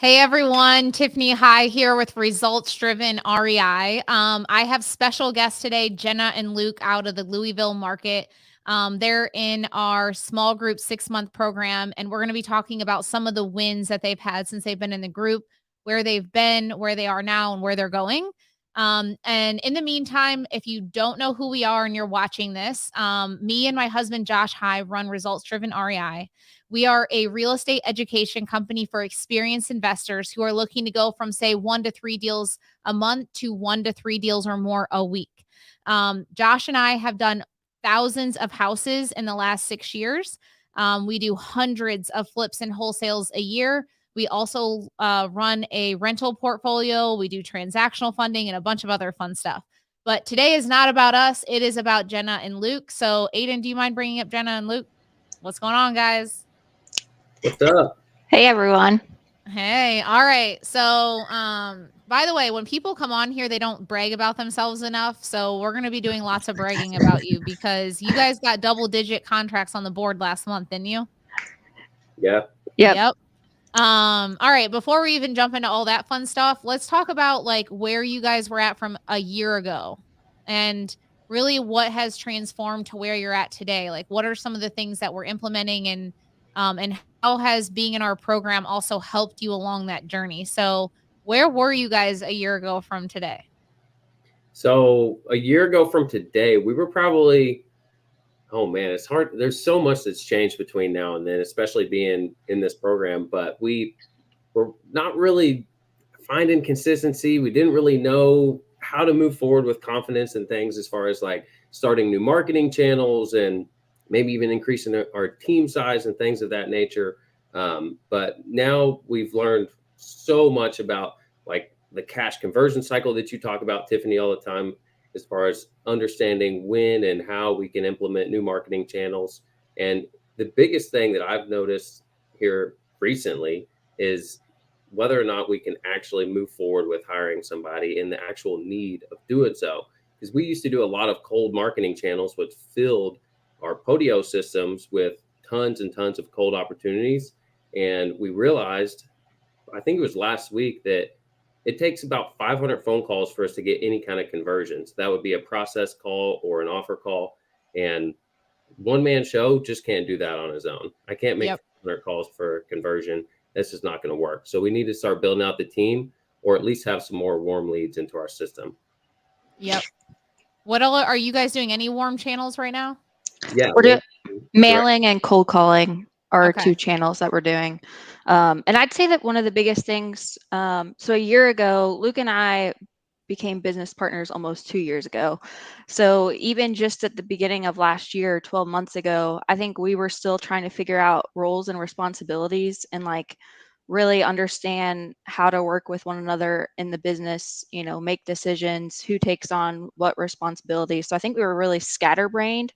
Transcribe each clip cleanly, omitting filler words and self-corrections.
Hey everyone, Tiffany High here with Results Driven REI. I have special guests today, Jenna and Luke out of the Louisville market. They're in our small group 6-month program, and we're going to be talking about some of the wins that they've had since they've been in the group, where they've been, where they are now, and where they're going. And in the meantime, if you don't know who we are and you're watching this, me and my husband, Josh High, run Results Driven REI. We are a real estate education company for experienced investors who are looking to go from, say, 1 to 3 deals a month to 1 to 3 deals or more a week. Josh and I have done thousands of houses in the last 6 years. We do hundreds of flips and wholesales a year. We also run a rental portfolio. We do transactional funding and a bunch of other fun stuff. But today is not about us. It is about Jenna and Luke. So, Aiden, do you mind bringing up Jenna and Luke? What's going on, guys? What's up? Hey, everyone. Hey, all right. So, by the way, when people come on here, they don't brag about themselves enough. So we're going to be doing lots of bragging about you because you guys got double-digit contracts on the board last month, didn't you? Yeah. Yep. All right. Before we even jump into all that fun stuff, let's talk about like where you guys were at from a year ago and really what has transformed to where you're at today. Like, what are some of the things that we're implementing and how has being in our program also helped you along that journey? So where were you guys a year ago from today? So a year ago from today, we were probably, oh man, it's hard. There's so much that's changed between now and then, especially being in this program. But we were not really finding consistency. We didn't really know how to move forward with confidence and things as far as like starting new marketing channels and maybe even increasing our team size and things of that nature. But now we've learned so much about like the cash conversion cycle that you talk about, Tiffany, all the time, as far as understanding when and how we can implement new marketing channels. And the biggest thing that I've noticed here recently is whether or not we can actually move forward with hiring somebody in the actual need of doing so. Because we used to do a lot of cold marketing channels, which filled our Podio systems with tons and tons of cold opportunities. And we realized, I think it was last week, that it takes about 500 phone calls for us to get any kind of conversions. That would be a process call or an offer call. And one man show just can't do that on his own. I can't make 500 calls for conversion. That's just not going to work. So we need to start building out the team or at least have some more warm leads into our system. Yep. What are you guys doing? Any warm channels right now? Yeah. We're doing mailing and cold calling are Okay. 2 channels that we're doing. And I'd say that one of the biggest things, so a year ago, Luke and I became business partners almost 2 years ago. So even just at the beginning of last year, 12 months ago, I think we were still trying to figure out roles and responsibilities and like really understand how to work with one another in the business, you know, make decisions, who takes on what responsibilities. So I think we were really scatterbrained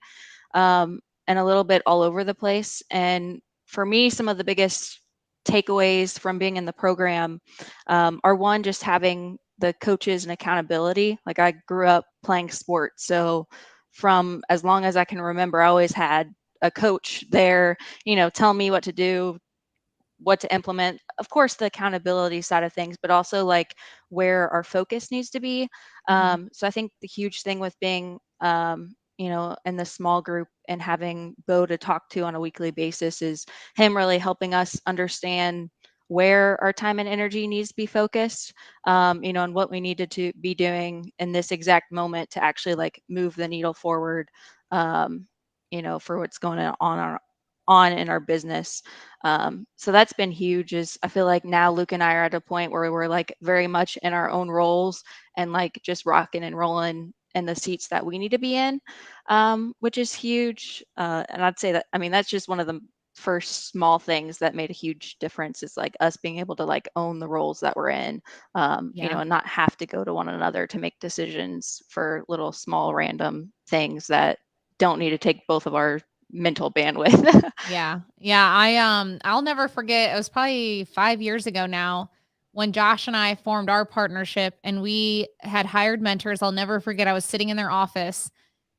and a little bit all over the place. And for me, some of the biggest takeaways from being in the program are one, just having the coaches and accountability. Like I grew up playing sports. So from as long as I can remember, I always had a coach there, you know, tell me what to do, what to implement. Of course, the accountability side of things, but also like where our focus needs to be. So I think the huge thing with being, you know, in the small group and having Bo to talk to on a weekly basis is him really helping us understand where our time and energy needs to be focused, you know, and what we needed to be doing in this exact moment to actually like move the needle forward, you know, for what's going on in our business. So that's been huge. Is I feel like now Luke and I are at a point where we're like very much in our own roles and like just rocking and rolling in the seats that we need to be in, which is huge. And I'd say that, I mean, that's just one of the first small things that made a huge difference is like us being able to like own the roles that we're in, you know, and not have to go to one another to make decisions for little small random things that don't need to take both of our mental bandwidth. Yeah. I'll never forget. It was probably 5 years ago now when Josh and I formed our partnership and we had hired mentors. I'll never forget. I was sitting in their office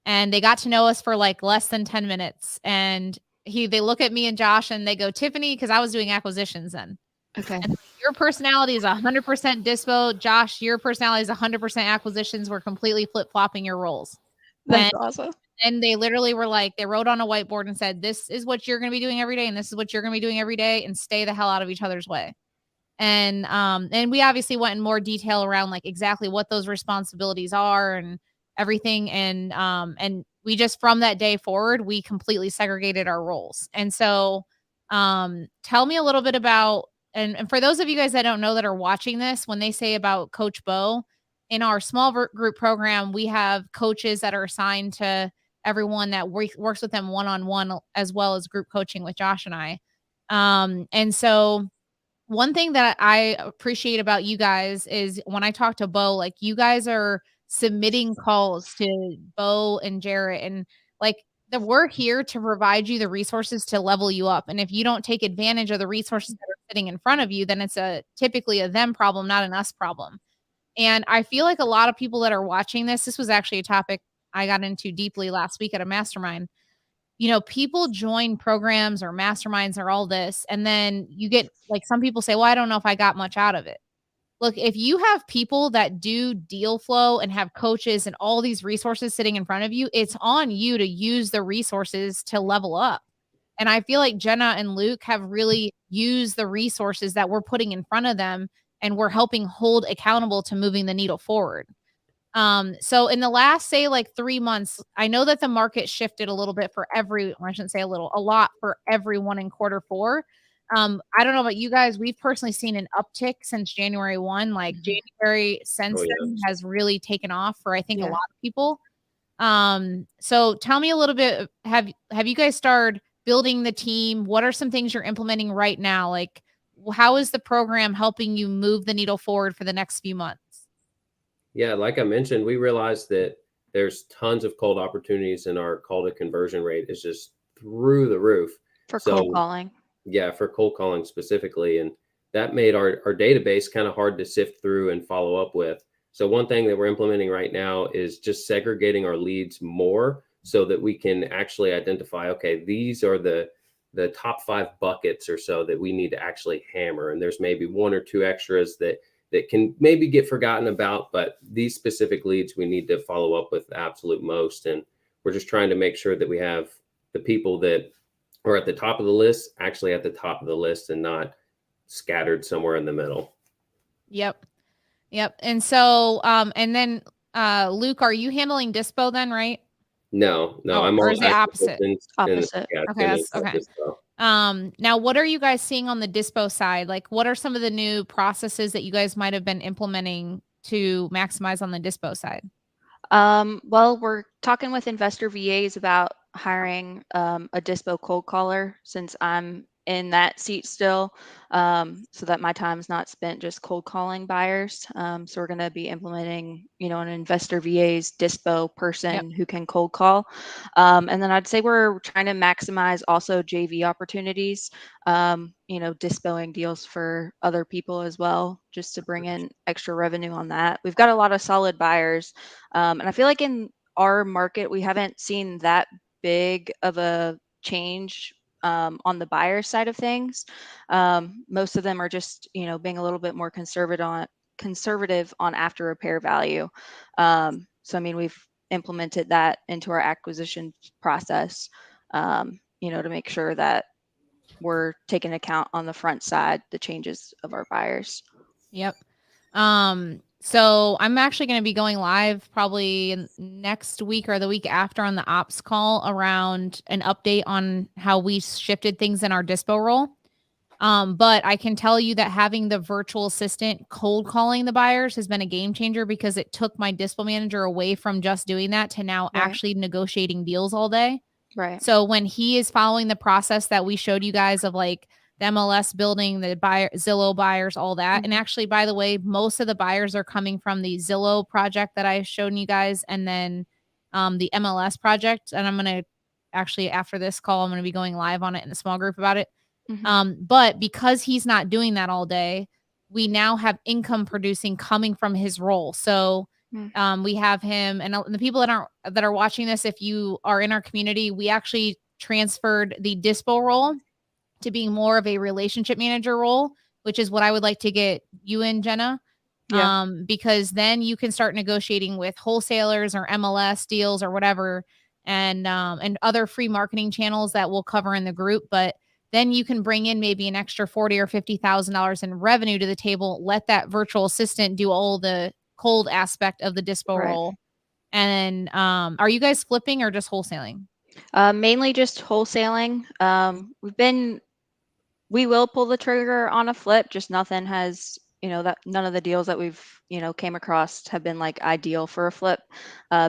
and they got to know us for like less than 10 minutes. And they look at me and Josh and they go, Tiffany, because I was doing acquisitions then. Okay. And your personality is 100% dispo. Josh, your personality is 100% acquisitions. We're completely flip-flopping your roles. That's awesome. And they literally were like, they wrote on a whiteboard and said, this is what you're going to be doing every day. And this is what you're going to be doing every day, and stay the hell out of each other's way. And we obviously went in more detail around like exactly what those responsibilities are and everything. And we just, from that day forward, we completely segregated our roles. And so, tell me a little bit about, and for those of you guys that don't know that are watching this, when they say about Coach Bo, in our small group program, we have coaches that are assigned to everyone that works with them one-on-one, as well as group coaching with Josh and I. And so one thing that I appreciate about you guys is when I talk to Bo, like you guys are submitting calls to Bo and Jarrett, and like that we're here to provide you the resources to level you up. And if you don't take advantage of the resources that are sitting in front of you, then it's typically a them problem, not an us problem. And I feel like a lot of people that are watching this was actually a topic I got into deeply last week at a mastermind. People join programs or masterminds or all this, and then you get like, some people say, well, I don't know if I got much out of it. Look, if you have people that do deal flow and have coaches and all these resources sitting in front of you, it's on you to use the resources to level up. And I feel like Jenna and Luke have really used the resources that we're putting in front of them, and we're helping hold accountable to moving the needle forward. So in the last, say, like 3 months, I know that the market shifted a little bit for I shouldn't say a little, a lot for everyone in quarter four. I don't know about you guys. We've personally seen an uptick since January 1. Like January since then has really taken off for, I think, a lot of people. So tell me a little bit, have you guys started building the team? What are some things you're implementing right now? Like, how is the program helping you move the needle forward for the next few months? Yeah, like I mentioned, we realized that there's tons of cold opportunities, and our call to conversion rate is just through the roof. For cold calling. Yeah, for cold calling specifically. And that made our database kind of hard to sift through and follow up with. So one thing that we're implementing right now is just segregating our leads more so that we can actually identify, okay, these are the top 5 buckets or so that we need to actually hammer. And there's maybe 1 or 2 extras that can maybe get forgotten about, but these specific leads we need to follow up with the absolute most. And we're just trying to make sure that we have the people that are at the top of the list actually at the top of the list, and not scattered somewhere in the middle. Yep. And so, and then, Luke, are you handling dispo then, right? No, I'm or is it opposite? Opposite. Okay, okay. Now what are you guys seeing on the dispo side? Like, what are some of the new processes that you guys might have been implementing to maximize on the dispo side? Well, we're talking with investor VAs about hiring a dispo cold caller, since I'm in that seat still, so that my time's not spent just cold calling buyers. So we're going to be implementing, an investor VA's dispo person who can cold call. And then I'd say we're trying to maximize also JV opportunities, dispoing deals for other people as well, just to bring in extra revenue on that. We've got a lot of solid buyers. And I feel like in our market, we haven't seen that big of a change on the buyer side of things. Most of them are just, being a little bit more conservative on after repair value. So, I mean, we've implemented that into our acquisition process, to make sure that we're taking account on the front side, the changes of our buyers. Yep. So I'm actually going to be going live probably next week or the week after on the ops call around an update on how we shifted things in our dispo role. But I can tell you that having the virtual assistant cold calling the buyers has been a game changer, because it took my dispo manager away from just doing that to now actually negotiating deals all day. Right. So when he is following the process that we showed you guys of like the MLS building, the buyer, Zillow buyers, all that. And actually, by the way, most of the buyers are coming from the Zillow project that I showed you guys, and then the MLS project. And I'm going to actually, after this call, I'm going to be going live on it in a small group about it. But because he's not doing that all day, we now have income producing coming from his role. So we have him, and the people that are watching this, if you are in our community, we actually transferred the dispo role to being more of a relationship manager role, which is what I would like to get you in, Jenna. Yeah. Because then you can start negotiating with wholesalers or MLS deals or whatever, and other free marketing channels that we'll cover in the group. But then you can bring in maybe an extra $40,000 or $50,000 in revenue to the table. Let that virtual assistant do all the cold aspect of the dispo Right. role. And are you guys flipping or just wholesaling? Mainly just wholesaling. We will pull the trigger on a flip, just nothing has, that none of the deals that we've, came across have been like ideal for a flip,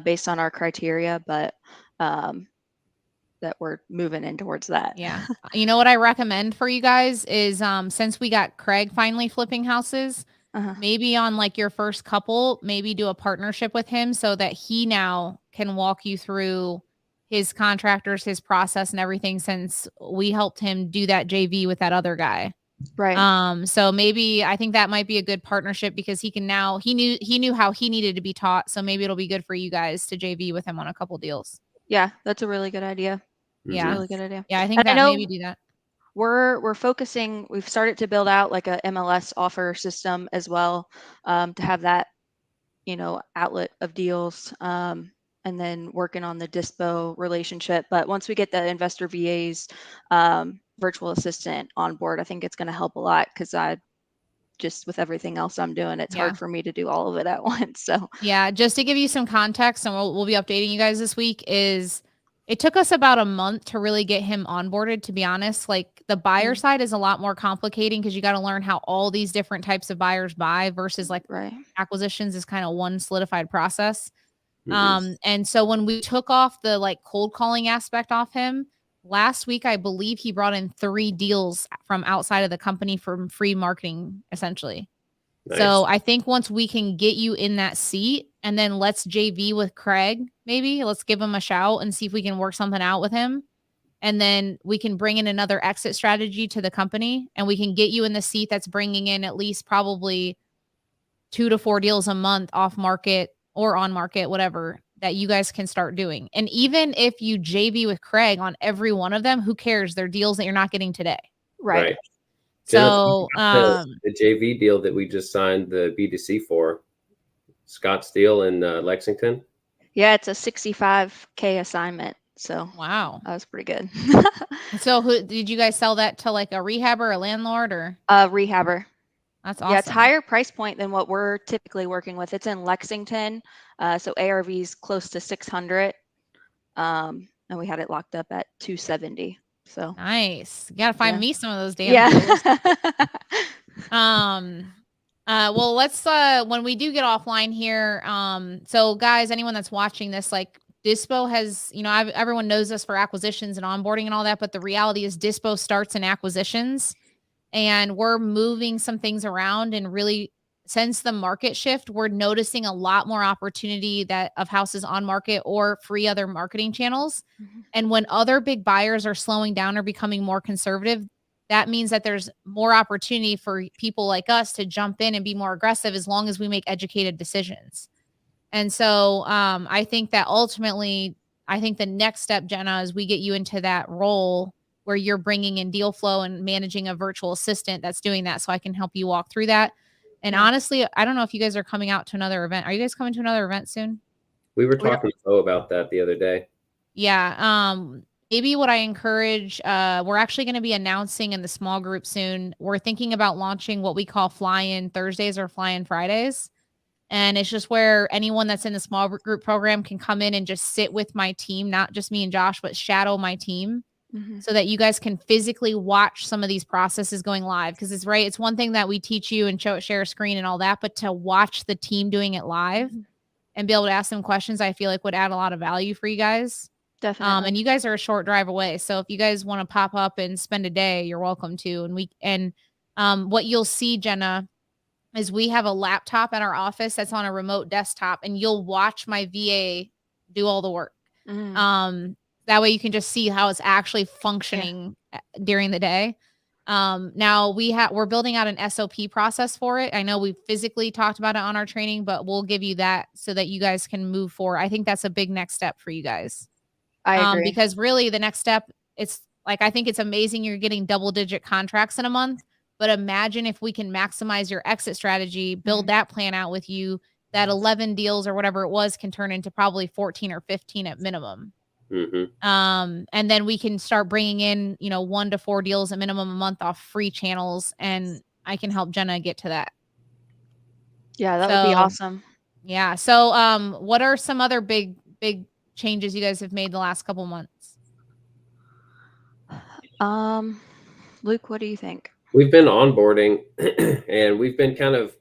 based on our criteria, but that we're moving in towards that. Yeah. You know what I recommend for you guys is since we got Craig finally flipping houses, Uh-huh. maybe on like your first couple, maybe do a partnership with him so that he now can walk you through his contractors, his process and everything, since we helped him do that JV with that other guy. Right. So maybe I think that might be a good partnership because he knew how he needed to be taught. So maybe it'll be good for you guys to JV with him on a couple deals. Yeah, that's a really good idea. Yeah. That's a really good idea. Yeah, I think And I that know maybe do that. we're focusing, we've started to build out like a MLS offer system as well, to have that, outlet of deals, and then working on the dispo relationship. But once we get the investor VAs, virtual assistant on board, I think it's going to help a lot, because I just, with everything else I'm doing, it's Yeah. hard for me to do all of it at once. So Yeah, just to give you some context, and we'll be updating you guys this week, is it took us about a month to really get him onboarded, to be honest. Like the buyer side is a lot more complicating because you got to learn how all these different types of buyers buy versus like right. acquisitions is kind of one solidified process. Mhm. And so when we took off the like cold calling aspect off him last week, I believe he brought in 3 deals from outside of the company from free marketing, essentially. Nice. So I think once we can get you in that seat, and then let's JV with Craig, maybe let's give him a shout and see if we can work something out with him. And then we can bring in another exit strategy to the company, and we can get you in the seat that's bringing in at least probably 2 to 4 deals a month off market or on market, whatever, that you guys can start doing. And even if you JV with Craig on every one of them, who cares? They're deals that you're not getting today. Right. Jenna, So, the JV deal that we just signed the B2C for, Scott Steele in Lexington. Yeah, it's a 65K assignment. So wow. that was pretty good. So who did you guys sell that to, like a rehabber or a landlord or? Rehabber. That's awesome. Yeah, it's higher price point than what we're typically working with. It's in Lexington. So ARV is close to 600. And we had it locked up at 270. So Nice. You gotta find me some of those damn yeah. deals. Well, let's when we do get offline here, so guys, anyone that's watching this, like Dispo has, everyone knows us for acquisitions and onboarding and all that, but the reality is Dispo starts in acquisitions, and we're moving some things around, and really since the market shift, we're noticing a lot more opportunity that of houses on market or free other marketing channels. And when other big buyers are slowing down or becoming more conservative, that means that there's more opportunity for people like us to jump in and be more aggressive as long as we make educated decisions. And so I think that ultimately, I think the next step, Jenna, is we get you into that role where you're bringing in deal flow and managing a virtual assistant that's doing that, so I can help you walk through that. And honestly, I don't know if you guys are coming out to another event. Are you guys coming to another event soon? We were talking to Bo about that the other day. Yeah. Maybe what I encourage, we're actually going to be announcing in the small group soon. We're thinking about launching what we call fly-in Thursdays or fly-in Fridays. And it's just where anyone that's in the small group program can come in and just sit with my team, not just me and Josh, but shadow my team, so that you guys can physically watch some of these processes going live. Because it's one thing that we teach you and share a screen and all that, but to watch the team doing it live and be able to ask them questions, I feel like would add a lot of value for you guys. Definitely. And you guys are a short drive away. So if you guys want to pop up and spend a day, you're welcome to. And what you'll see, Jenna, is we have a laptop at our office that's on a remote desktop, and you'll watch my VA do all the work. That way you can just see how it's actually functioning during the day. Now we're building out an SOP process for it. I know we physically talked about it on our training, but we'll give you that so that you guys can move forward. I think that's a big next step for you guys. I agree. Because really the next step, it's like, I think it's amazing you're getting double-digit contracts in a month, But imagine if we can maximize your exit strategy, build that plan out with you, that 11 deals or whatever it was can turn into probably 14 or 15 at minimum. And then we can start bringing in, 1 to 4 deals at minimum a month off free channels. And I can help Jenna get to that. Yeah, that would be awesome. Yeah. So, what are some other big changes you guys have made the last couple months? Luke, what do you think? We've been onboarding and we've been kind of,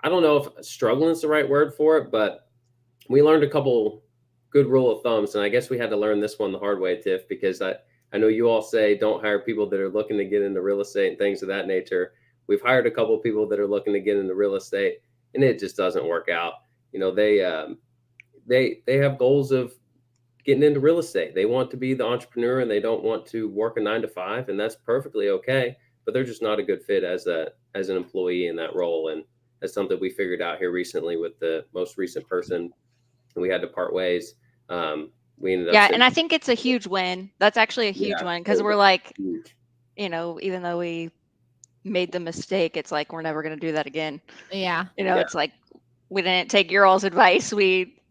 I don't know if struggling is the right word for it, but we learned a couple good rule of thumbs. And I guess we had to learn this one the hard way, Tiff, because I know you all say don't hire people that are looking to get into real estate and things of that nature. We've hired a couple of people that are looking to get into real estate, and it just doesn't work out. They have goals of getting into real estate. They want to be the entrepreneur and they don't want to work a 9 to 5, and that's perfectly okay. But they're just not a good fit as an employee in that role. And that's something we figured out here recently with the most recent person, and we had to part ways. We ended up and I think it's a huge win. That's actually a huge win, because we're like, huge. Even though we made the mistake, it's like we're never going to do that again. Yeah. It's like we didn't take your all's advice. We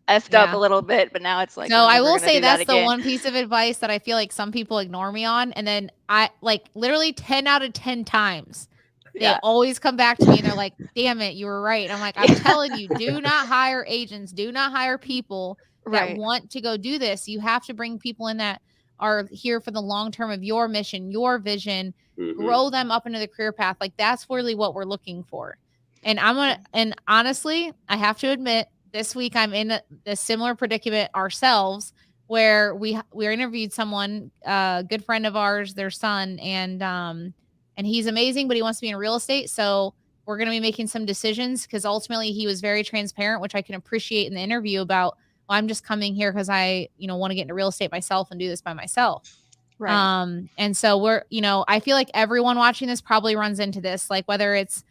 effed up a little bit, but now it's like, so I will say that's the one piece of advice that I feel like some people ignore me on. And then I like literally 10 out of 10 times, they always come back to me and they're like, damn it, you were right. And I'm like, I'm telling you, do not hire agents, do not hire people that want to go do this. You have to bring people in that are here for the long term of your mission, your vision, grow them up into the career path. Like that's really what we're looking for. And and honestly, I have to admit, this week I'm in a similar predicament ourselves, where we interviewed someone, a good friend of ours, their son, and he's amazing, but he wants to be in real estate. So we're going to be making some decisions, because ultimately he was very transparent, which I can appreciate in the interview about, well, I'm just coming here because I, want to get into real estate myself and do this by myself. Right. And so we're, I feel like everyone watching this probably runs into this, like whether it's,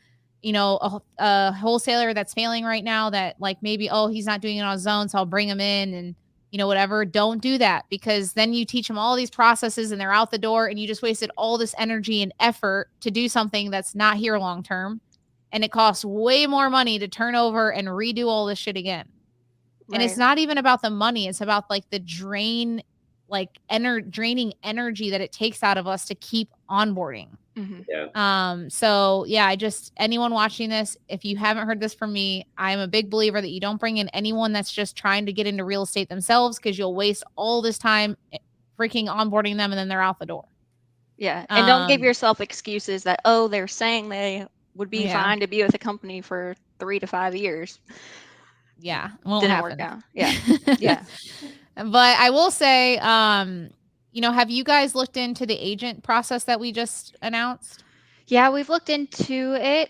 a wholesaler that's failing right now that like maybe, oh, he's not doing it on his own, so I'll bring him in and, whatever. Don't do that, because then you teach them all these processes and they're out the door, and you just wasted all this energy and effort to do something that's not here long term. And it costs way more money to turn over and redo all this shit again. Right. And it's not even about the money. It's about like the draining energy that it takes out of us to keep onboarding. So yeah, anyone watching this, if you haven't heard this from me, I'm a big believer that you don't bring in anyone that's just trying to get into real estate themselves, because you'll waste all this time freaking onboarding them and then they're out the door. Yeah. And don't give yourself excuses that, they're saying they would be fine to be with a company for 3 to 5 years. Yeah. Won't Didn't happen. work out. Yeah. Yeah. But I will say, have you guys looked into the agent process that we just announced? Yeah, we've looked into it.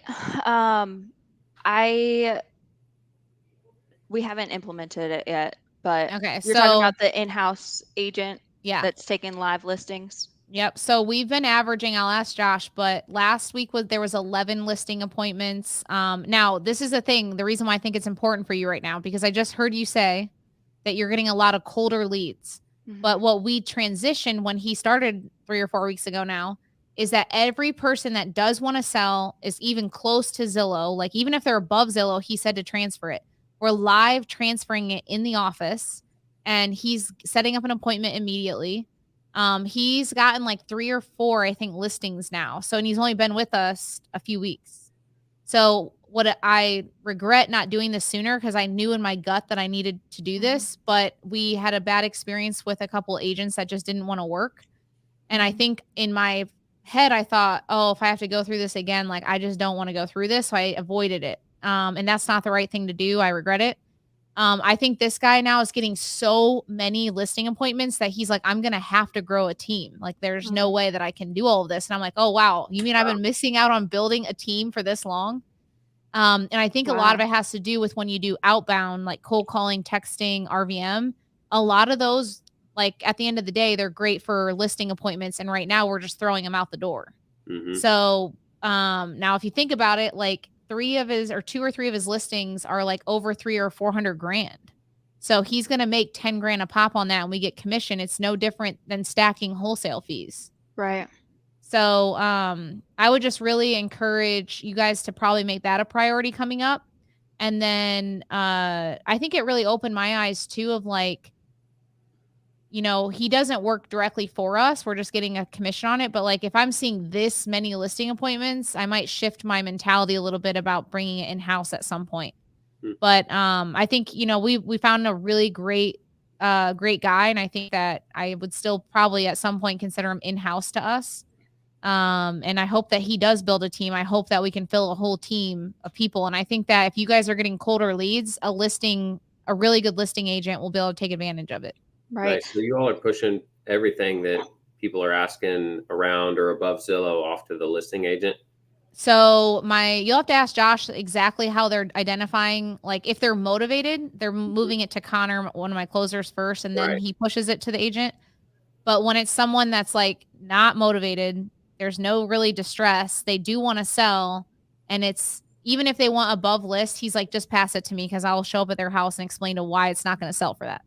We haven't implemented it yet, but you're talking about the in-house agent that's taking live listings. Yep. So we've been averaging, I'll ask Josh, but last week there was 11 listing appointments. Now this is the thing, the reason why I think it's important for you right now, because I just heard you say that you're getting a lot of colder leads. But what we transitioned when he started 3 or 4 weeks ago now is that every person that does want to sell is even close to Zillow. Like even if they're above Zillow, he said to transfer it. We're live transferring it in the office, and he's setting up an appointment immediately. He's gotten like 3 or 4, I think, listings now. So, and he's only been with us a few weeks. So what I regret not doing this sooner, because I knew in my gut that I needed to do this, but we had a bad experience with a couple agents that just didn't want to work. And I think in my head, I thought, oh, if I have to go through this again, like I just don't want to go through this. So I avoided it. And that's not the right thing to do. I regret it. I think this guy now is getting so many listing appointments that he's like, I'm going to have to grow a team. Like there's no way that I can do all of this. And I'm like, oh, wow. You mean I've been missing out on building a team for this long? And I think a lot of it has to do with when you do outbound, like cold calling, texting, RVM, a lot of those, like at the end of the day, they're great for listing appointments. And right now we're just throwing them out the door. So now if you think about it, like 2 or 3 of his listings are like over $300,000 or $400,000. So he's going to make 10 grand a pop on that, and we get commission. It's no different than stacking wholesale fees. Right. So I would just really encourage you guys to probably make that a priority coming up. And then I think it really opened my eyes too of like, you know, he doesn't work directly for us. We're just getting a commission on it. But like, if I'm seeing this many listing appointments, I might shift my mentality a little bit about bringing it in house at some point. But I think, you know, we found a really great guy, and I think that I would still probably at some point consider him in house to us. And I hope that he does build a team. I hope that we can fill a whole team of people. And I think that if you guys are getting colder leads, a really good listing agent will be able to take advantage of it. Right. Nice. So you all are pushing everything that people are asking around or above Zillow off to the listing agent. So you'll have to ask Josh exactly how they're identifying, like if they're motivated, they're moving it to Connor, one of my closers first, and then he pushes it to the agent. But when it's someone that's like not motivated, there's no really distress, they do want to sell, and it's even if they want above list, he's like, just pass it to me because I'll show up at their house and explain to why it's not going to sell for that.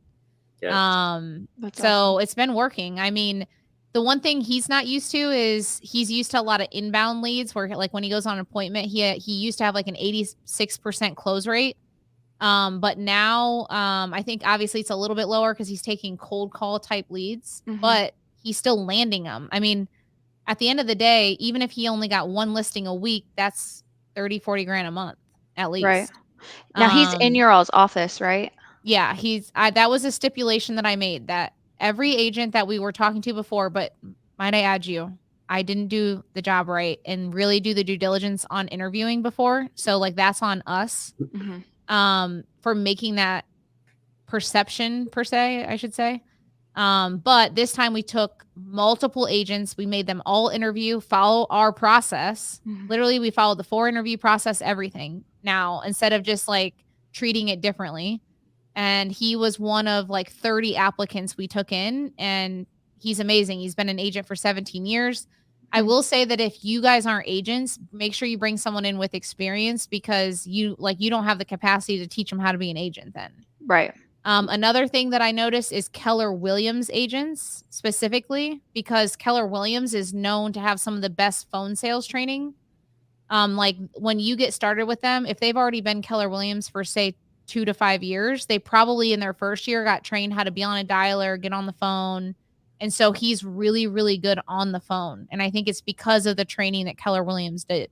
Yeah. So awesome. It's been working. I mean, the one thing he's not used to is he's used to a lot of inbound leads where like when he goes on an appointment, he used to have like an 86% close rate. But now I think obviously it's a little bit lower because he's taking cold call type leads, but he's still landing them. I mean, at the end of the day, even if he only got one listing a week, that's 30, 40 grand a month at least. Right. Now he's in your all's office, right? Yeah, that was a stipulation that I made that every agent that we were talking to before, but might I add you, I didn't do the job right and really do the due diligence on interviewing before. So like that's on us for making that perception per se, I should say. But this time we took multiple agents. We made them all interview, follow our process. Literally, we followed the 4-interview process, everything now, instead of just like treating it differently. And he was one of like 30 applicants we took in, and he's amazing. He's been an agent for 17 years. I will say that if you guys aren't agents, make sure you bring someone in with experience because you don't have the capacity to teach them how to be an agent then. Right. Another thing that I noticed is Keller Williams agents specifically, because Keller Williams is known to have some of the best phone sales training. Like when you get started with them, if they've already been Keller Williams for say 2 to 5 years, they probably in their first year got trained how to be on a dialer, get on the phone. And so he's really, really good on the phone. And I think it's because of the training that Keller Williams did.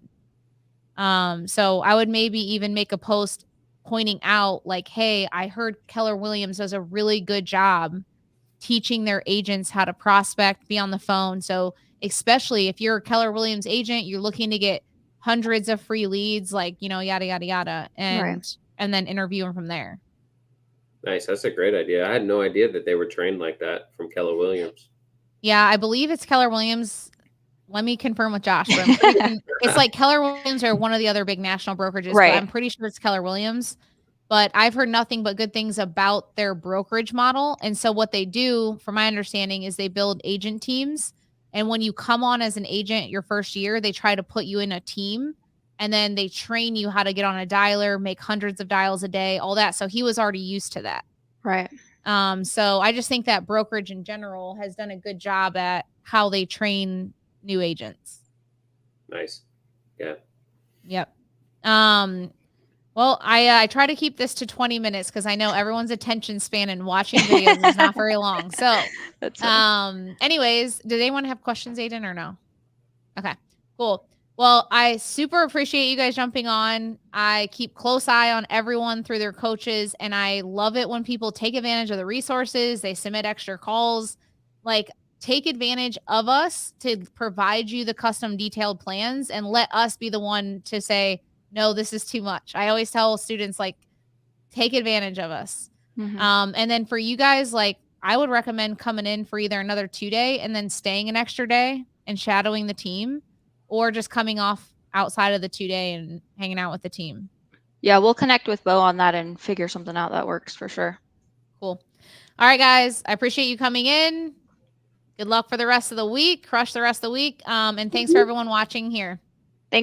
So I would maybe even make a post pointing out like, hey, I heard Keller Williams does a really good job teaching their agents how to prospect, be on the phone. So especially if you're a Keller Williams agent, you're looking to get hundreds of free leads, like, you know, yada, yada, yada. And then interview them from there. Nice. That's a great idea. I had no idea that they were trained like that from Keller Williams. Yeah, I believe it's Keller Williams. Let me confirm with Josh. But it's like Keller Williams or one of the other big national brokerages. Right. But I'm pretty sure it's Keller Williams. But I've heard nothing but good things about their brokerage model. And so what they do, from my understanding, is they build agent teams. And when you come on as an agent your first year, they try to put you in a team. And then they train you how to get on a dialer, make hundreds of dials a day, all that. So he was already used to that. Right. So I just think that brokerage in general has done a good job at how they train new agents. Nice. Yeah. Yep. Well, I try to keep this to 20 minutes because I know everyone's attention span and watching videos is not very long. So, anyways, did anyone have questions, Aiden, or no? Okay, cool. Well, I super appreciate you guys jumping on. I keep close eye on everyone through their coaches, and I love it when people take advantage of the resources. They submit extra calls. Like, take advantage of us to provide you the custom detailed plans and let us be the one to say, no, this is too much. I always tell students, like, take advantage of us. And then for you guys, like, I would recommend coming in for either another 2-day and then staying an extra day and shadowing the team, or just coming off outside of the 2-day and hanging out with the team. Yeah, we'll connect with Bo on that and figure something out that works for sure. Cool. All right, guys. I appreciate you coming in. Good luck for the rest of the week. Crush the rest of the week. And thanks for everyone watching here.